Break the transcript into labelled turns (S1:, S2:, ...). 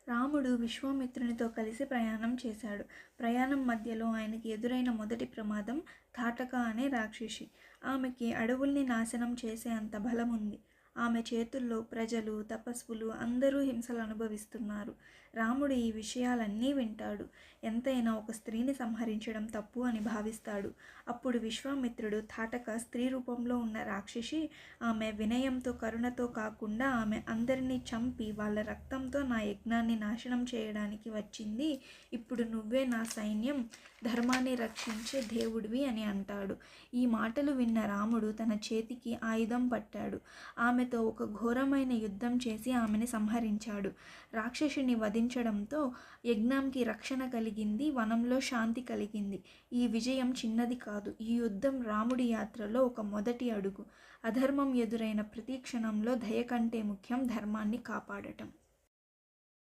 S1: రాముడు విశ్వామిత్రునితో కలిసి ప్రయాణం చేశాడు. ప్రయాణం మధ్యలో ఆయనకి ఎదురైన మొదటి ప్రమాదం తాటక అనే రాక్షసి. ఆమెకి అడవుల్ని నాశనం చేసే అంత బలం ఉంది. ఆమె చేతుల్లో ప్రజలు, తపస్సులు అందరూ హింసలు అనుభవిస్తున్నారు. రాముడు ఈ విషయాలన్నీ వింటాడు. ఎంతైనా ఒక స్త్రీని సంహరించడం తప్పు అని భావిస్తాడు. అప్పుడు విశ్వామిత్రుడు తాటక స్త్రీ రూపంలో ఉన్న రాక్షసి, ఆమె వినయంతో కరుణతో కాకుండా ఆమె అందరినీ చంపి వాళ్ళ రక్తంతో నా యజ్ఞాన్ని నాశనం చేయడానికి వచ్చింది. ఇప్పుడు నువ్వే నా సైన్యం, ధర్మాన్ని రక్షించే దేవుడివి అని అంటాడు. ఈ మాటలు విన్న రాముడు తన చేతికి ఆయుధం పట్టాడు. ఆమెతో ఒక ఘోరమైన యుద్ధం చేసి ఆమెని సంహరించాడు. రాక్షసుని వధించడంతో యజ్ఞంకి రక్షణ కలిగింది, వనంలో శాంతి కలిగింది. ఈ విజయం చిన్నది కాదు. ఈ యుద్ధం రాముడి యాత్రలో ఒక మొదటి అడుగు. అధర్మం ఎదురైన ప్రతి క్షణంలో దయ కంటే ముఖ్యం ధర్మాన్ని కాపాడటం.